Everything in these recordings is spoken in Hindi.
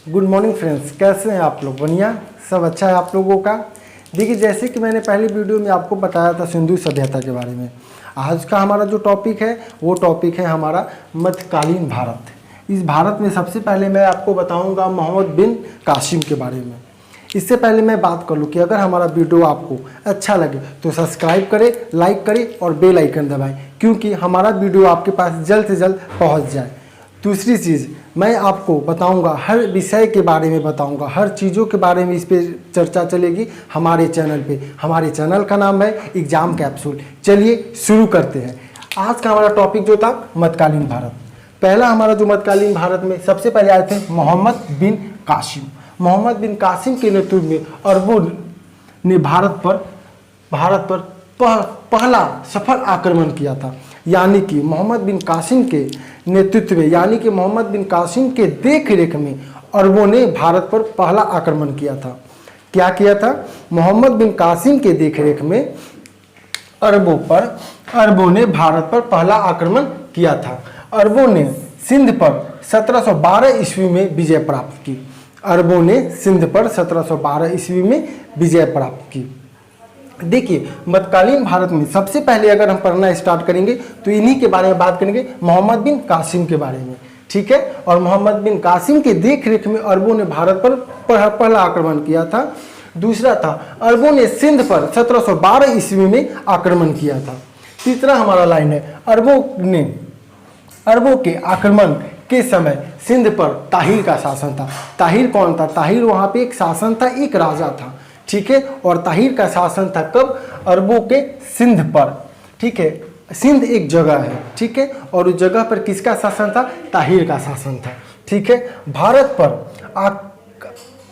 गुड मॉर्निंग फ्रेंड्स, कैसे हैं आप लोग? बढ़िया, सब अच्छा है आप लोगों का। देखिए, जैसे कि मैंने पहले वीडियो में आपको बताया था सिंधु सभ्यता के बारे में, आज का हमारा जो टॉपिक है वो टॉपिक है हमारा मध्यकालीन भारत। इस भारत में सबसे पहले मैं आपको बताऊंगा मोहम्मद बिन कासिम के बारे में। इससे पहले मैं बात कर लूँ कि अगर हमारा वीडियो आपको अच्छा लगे तो सब्सक्राइब करें, लाइक करें और बेल आइकन दबाएं, क्योंकि हमारा वीडियो आपके पास जल्द से जल्द पहुंच जाए। दूसरी चीज़, मैं आपको बताऊंगा, हर विषय के बारे में बताऊंगा, हर चीज़ों के बारे में इस पे चर्चा चलेगी हमारे चैनल पे। हमारे चैनल का नाम है एग्जाम कैप्सूल। चलिए शुरू करते हैं। आज का हमारा टॉपिक जो था मध्यकालीन भारत। पहला हमारा जो मध्यकालीन भारत में सबसे पहले आए थे मोहम्मद बिन कासिम। मोहम्मद बिन कासिम के नेतृत्व में अरबों ने भारत पर पहला सफल आक्रमण किया था। यानी कि मोहम्मद बिन कासिम के नेतृत्व में, यानी कि मोहम्मद बिन कासिम के देख रेख में अरबों ने भारत पर पहला आक्रमण किया था। क्या किया था? मोहम्मद बिन कासिम के देख रेख में अरबों ने भारत पर पहला आक्रमण किया था। अरबों ने सिंध पर 1712 ईस्वी में विजय प्राप्त की। अरबों ने सिंध पर 1712 ईस्वी में विजय प्राप्त की। देखिए, मध्यकालीन भारत में सबसे पहले अगर हम पढ़ना स्टार्ट करेंगे तो इन्हीं के बारे में बात करेंगे, मोहम्मद बिन कासिम के बारे में। ठीक है, और मोहम्मद बिन कासिम के देख रेख में अरबों ने भारत पर पहला आक्रमण किया था। दूसरा था, अरबों ने सिंध पर 1712 ईस्वी में आक्रमण किया था। तीसरा हमारा लाइन है, अरबों के आक्रमण के समय सिंध पर ताहिर का शासन था। ताहिर कौन था? ताहिर वहां पे एक शासन था, एक राजा था। ठीक है, और ताहिर का शासन था कब? अरबों के सिंध पर। ठीक है, सिंध एक जगह है। ठीक है, और उस जगह पर किसका शासन था? ताहिर का शासन था। ठीक है, भारत पर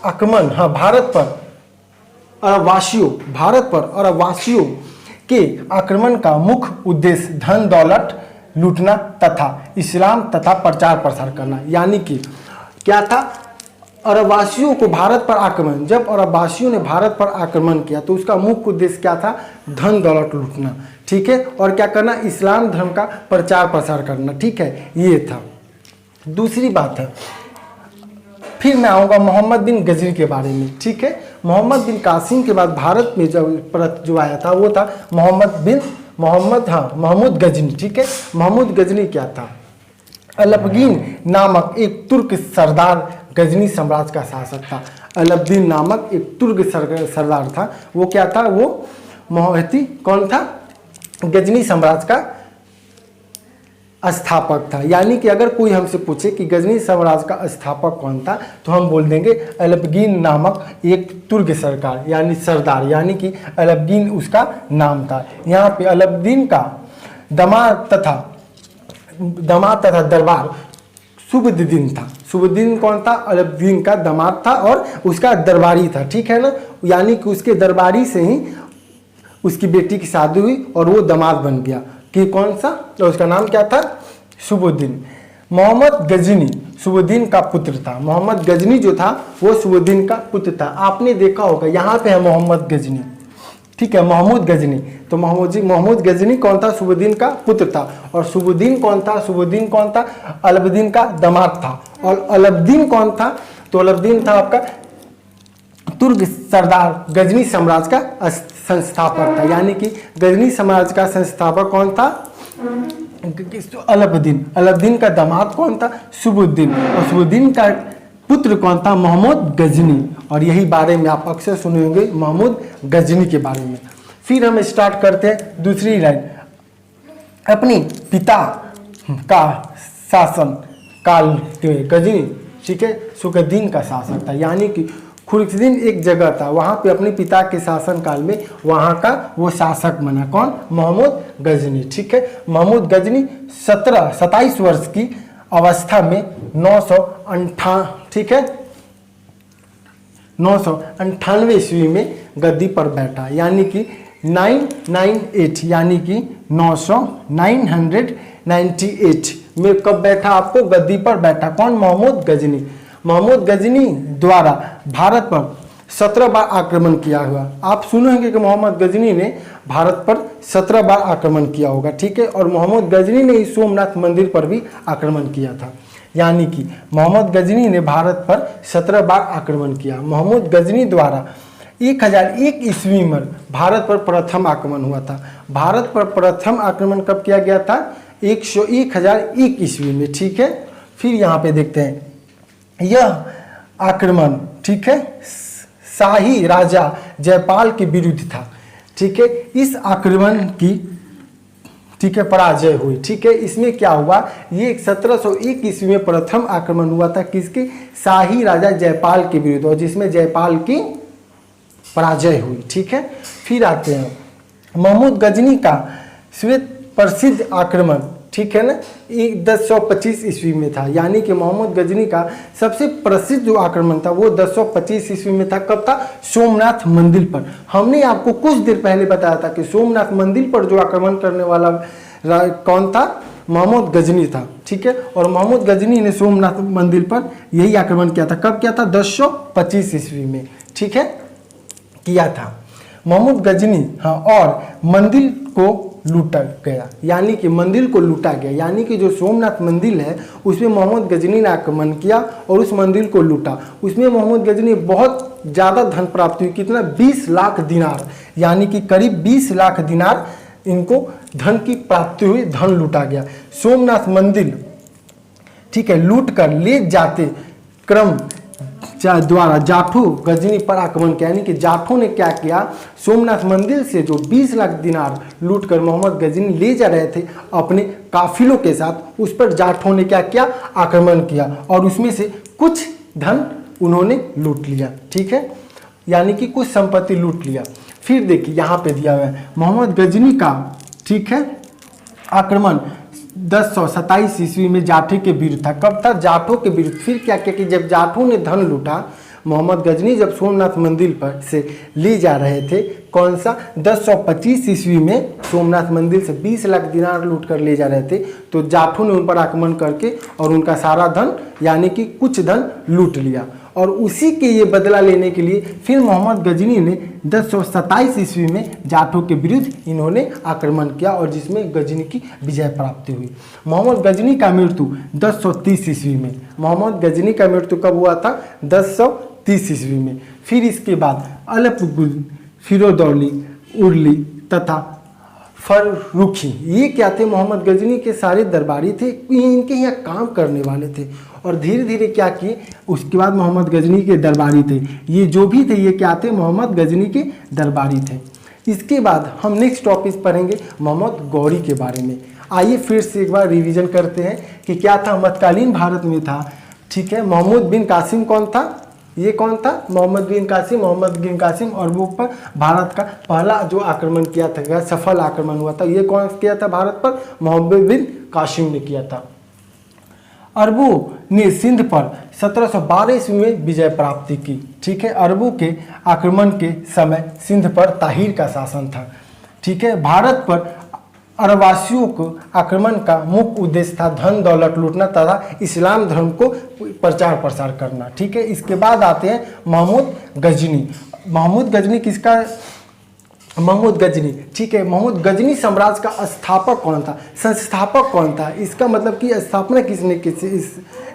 आक्रमण, हाँ, भारत पर अरबवासियों के आक्रमण का मुख्य उद्देश्य धन दौलत लूटना तथा इस्लाम तथा प्रचार प्रसार करना। यानी कि क्या था? अरबवासियों को भारत पर आक्रमण, जब अरबवासियों ने भारत पर आक्रमण किया तो उसका मुख्य उद्देश्य क्या था? धन दौलत लूटना। ठीक है, और क्या करना? इस्लाम धर्म का प्रचार प्रसार करना। ठीक है, ये था। दूसरी बात है, फिर मैं आऊँगा मोहम्मद बिन गजनी के बारे में। ठीक है, मोहम्मद बिन कासिम के बाद भारत में जो आया था वो था महमूद गजनी। ठीक है, महमूद गजनी क्या था? अलाउद्दीन नामक एक तुर्क सरदार गजनी साम्राज्य का शासक था। अलाउद्दीन नामक एक तुर्क सरदार था। वो क्या था? वो मोहती कौन था? गजनी साम्राज्य का स्थापक था। यानी कि अगर कोई हमसे पूछे कि गजनी साम्राज्य का स्थापक कौन था तो हम बोल देंगे अलाउद्दीन नामक एक तुर्क सरकार यानी सरदार, यानी कि अलाउद्दीन उसका नाम था। यहाँ पे अलाउद्दीन का दामाद तथा दरबार शुभुद्दीन था। शुभुद्दीन कौन था? अलाउद्दीन का दामाद था और उसका दरबारी था। ठीक है ना, यानी कि उसके दरबारी से ही उसकी बेटी की शादी हुई और वो दामाद बन गया। कि कौन सा? तो उसका नाम क्या था? शुभुद्दीन। मोहम्मद गजनी शुभुद्दीन का पुत्र था। मोहम्मद गजनी जो था वो शुभुद्दीन का पुत्र था। आपने देखा होगा यहाँ पे है मोहम्मद गजनी। ठीक है, महमूद गजनी। तो महमूद गजनी कौन था? शुभुद्दीन का पुत्र था। और शुभुद्दीन कौन था? शुभुद्दीन कौन था? अलाउद्दीन का दामाद था। और अलाउद्दीन कौन था? तो अलाउद्दीन था आपका तुर्क सरदार, गजनी साम्राज्य का संस्थापक था। यानी कि गजनी साम्राज्य का संस्थापक कौन था? अलाउद्दीन। अलाउद्दीन का दामाद कौन था? शुभुद्दीन। और शुभुद्दीन का पुत्र कौन था? महमूद गजनी। और यही बारे में आप अक्सर सुने होंगे, महमूद गजनी के बारे में। फिर हम स्टार्ट करते हैं दूसरी लाइन। अपने पिता का शासन काल गजनी, ठीक है, शुक्रुद्दीन का शासक था। यानी कि खुर्शीदीन एक जगह था, वहाँ पे अपने पिता के शासन काल में वहाँ का वो शासक बना। कौन? महमूद गजनी। ठीक है, महमूद गजनी 27 वर्ष की अवस्था में 998 ईस्वी में गद्दी पर बैठा। यानी कि 998 यानी कि 998 में कब बैठा? आपको गद्दी पर बैठा। कौन? महमूद गजनी। महमूद गजनी द्वारा भारत पर 17 बार आक्रमण किया हुआ। आप सुने होंगे कि मोहम्मद गजनी ने भारत पर 17 बार आक्रमण किया होगा। ठीक है, और मोहम्मद गजनी ने सोमनाथ मंदिर पर भी आक्रमण किया था। यानी कि मोहम्मद गजनी ने भारत पर 17 बार आक्रमण किया। मोहम्मद गजनी द्वारा 1001 ईस्वी में भारत पर प्रथम आक्रमण हुआ था। भारत पर प्रथम आक्रमण कब किया गया था? 1001 ईस्वी में, ठीक है। फिर यहाँ पे देखते हैं यह आक्रमण, ठीक है, शाही राजा जयपाल के विरुद्ध था, ठीक है। इस आक्रमण की, ठीक है, पराजय हुई, ठीक है। इसमें क्या हुआ? ये 1701 ईस्वी में प्रथम आक्रमण हुआ था किसके? शाही राजा जयपाल के विरुद्ध, और जिसमें जयपाल की पराजय हुई, ठीक है। फिर आते हैं मोहम्मद गजनी का श्वेत प्रसिद्ध आक्रमण, ठीक है ना, 1025 ईस्वी में था। यानी कि मोहम्मद गजनी का सबसे प्रसिद्ध जो आक्रमण था वो 1025 ईस्वी में था। कब था? सोमनाथ मंदिर पर। हमने आपको कुछ देर पहले बताया था कि सोमनाथ मंदिर पर जो आक्रमण करने वाला कौन था? मोहम्मद गजनी था, ठीक है। और मोहम्मद गजनी ने सोमनाथ मंदिर पर यही आक्रमण किया था। कब किया था? 1025 ईस्वी में, ठीक है, किया था मोहम्मद गजनी। हाँ, और मंदिर को लूटा गया, यानी कि मंदिर को लूटा गया, यानी कि जो सोमनाथ मंदिर है उसमें मोहम्मद गजनी ने आक्रमण किया और उस मंदिर को लूटा। उसमें मोहम्मद गजनी बहुत ज़्यादा धन प्राप्त हुई। कितना? 20 लाख दिनार, यानी कि करीब 20 लाख दिनार इनको धन की प्राप्ति हुई, धन लूटा गया। सोमनाथ मंदिर, ठीक है, लूट कर ले जाते क्रम द्वारा जाठों गजनी पर आक्रमण किया। यानी कि जाठों ने क्या किया? सोमनाथ मंदिर से जो 20 लाख दिनार लूट कर मोहम्मद गजनी ले जा रहे थे अपने काफिलों के साथ, उस पर जाठों ने क्या किया? आक्रमण किया और उसमें से कुछ धन उन्होंने लूट लिया, ठीक है, यानी कि कुछ संपत्ति लूट लिया। फिर देखिए यहाँ पे दिया हुआ है मोहम्मद गजनी का, ठीक है, आक्रमण 1027 ईस्वी में जाठे के विरुद्ध था। कब था? जाठों के विरुद्ध। फिर क्या किया कि जब जाठों ने धन लूटा, मोहम्मद गजनी जब सोमनाथ मंदिर पर से ले जा रहे थे, कौन सा? 1025 ईस्वी में सोमनाथ मंदिर से 20 लाख दिनार लूट कर ले जा रहे थे, तो जाठों ने उन पर आक्रमण करके और उनका सारा धन, यानी कि कुछ धन लूट लिया। और उसी के ये बदला लेने के लिए फिर मोहम्मद गजनी ने 1027 ईस्वी में जाठों के विरुद्ध इन्होंने आक्रमण किया और जिसमें गजनी की विजय प्राप्ति हुई। मोहम्मद गजनी का मृत्यु 1030 ईस्वी में। मोहम्मद गजनी का मृत्यु कब हुआ था? 1030 ईस्वी में। फिर इसके बाद अलपुगुल, फिरोदौली, उर्ली तथा फर्रुखी, ये क्या थे? मोहम्मद गजनी के सारे दरबारी थे, इनके यहाँ काम करने वाले थे। और धीरे धीरे क्या किए? उसके बाद मोहम्मद गजनी के दरबारी थे, ये जो भी थे ये क्या थे? मोहम्मद गजनी के दरबारी थे। इसके बाद हम नेक्स्ट टॉपिक पढ़ेंगे मोहम्मद गौरी के बारे में। आइए फिर से एक बार रिवीजन करते हैं कि क्या था मध्यकालीन भारत में था, ठीक है। मोहम्मद बिन कासिम कौन था? ये कौन था? मोहम्मद बिन कासिम अरबों पर भारत का पहला जो आक्रमण किया था, सफल आक्रमण हुआ था, ये कौन किया था भारत पर? मोहम्मद बिन कासिम ने किया था। अरबों ने सिंध पर 1712 ईस्वी में विजय प्राप्ति की, ठीक है। अरबों के आक्रमण के समय सिंध पर ताहिर का शासन था, ठीक है। भारत पर अरबवासियों को आक्रमण का मुख्य उद्देश्य था धन दौलत लूटना तथा इस्लाम धर्म को प्रचार प्रसार करना, ठीक है। इसके बाद आते हैं मोहम्मद गजनी। मोहम्मद गजनी किसका? मोहम्मद गजनी, ठीक है। मोहम्मद गजनी साम्राज्य का स्थापक कौन था? संस्थापक कौन था? इसका मतलब कि स्थापना किसने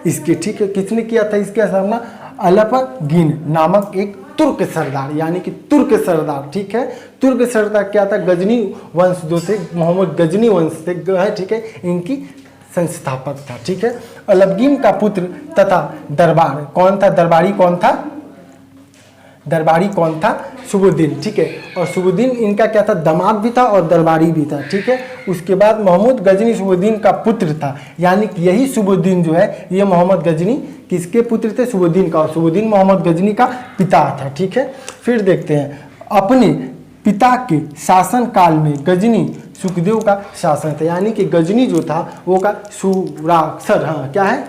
इसकी, ठीक है, किसने किया था इसकी स्थापना? अलपगीन नामक एक तुर्क सरदार, यानी कि तुर्क सरदार, ठीक है। तुर्क सरदार क्या था? गजनी वंश जो थे, मोहम्मद गजनी वंश थे, ठीक है, इनकी संस्थापक था, ठीक है। अलपगीन का पुत्र तथा दरबार कौन था? दरबारी कौन था? दरबारी कौन था? सुबुद्दीन, ठीक है। और सुबुद्दीन इनका क्या था? दामाद भी था और दरबारी भी था, ठीक है। उसके बाद मोहम्मद गजनी सुबुद्दीन का पुत्र था, यानी कि यही सुबुद्दीन जो है ये मोहम्मद गजनी किसके पुत्र थे? सुबुद्दीन का, और सुबुद्दीन मोहम्मद गजनी का पिता था, ठीक है। फिर देखते हैं अपने पिता के शासन काल में गजनी सुखदेव का शासन था, यानी कि गजनी जो था वो का सुरासर, हाँ क्या है?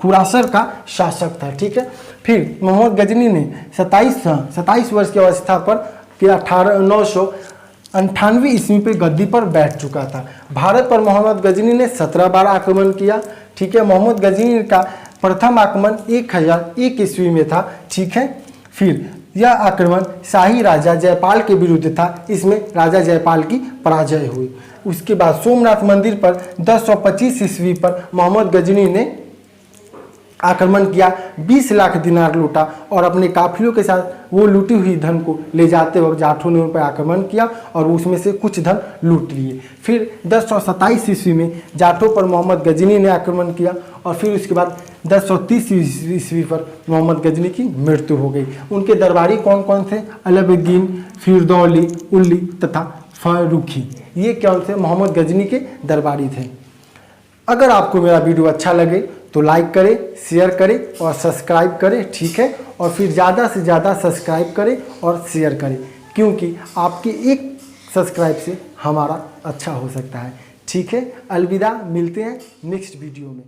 खुरासर का शासक था, ठीक है। फिर मोहम्मद गजनी ने 27 वर्ष की अवस्था पर 998 ईस्वी पे गद्दी पर बैठ चुका था। भारत पर मोहम्मद गजनी ने 17 बार आक्रमण किया, ठीक है। मोहम्मद गजनी का प्रथम आक्रमण 1001 ईस्वी में था, ठीक है। फिर यह आक्रमण शाही राजा जयपाल के विरुद्ध था, इसमें राजा जयपाल की पराजय हुई। उसके बाद सोमनाथ मंदिर पर 1025 ईस्वी पर मोहम्मद गजनी ने आक्रमण किया, 20 लाख दिनार लूटा और अपने काफिलों के साथ वो लूटी हुई धन को ले जाते वक्त जाटों ने उन पर आक्रमण किया और उसमें से कुछ धन लूट लिए। फिर 1027 ईस्वी में जाटों पर मोहम्मद गजनी ने आक्रमण किया और फिर उसके बाद 1030 ईस्वी पर मोहम्मद गजनी की मृत्यु हो गई। उनके दरबारी कौन कौन थे? अलाउद्दीन, फिरदौली, उल्ली तथा फारूकी, ये कौन थे? मोहम्मद गजनी के दरबारी थे। अगर आपको मेरा वीडियो अच्छा लगे तो लाइक करें, शेयर करें और सब्सक्राइब करें, ठीक है। और फिर ज़्यादा से ज़्यादा सब्सक्राइब करें और शेयर करें, क्योंकि आपकी एक सब्सक्राइब से हमारा अच्छा हो सकता है, ठीक है। अलविदा, मिलते हैं नेक्स्ट वीडियो में।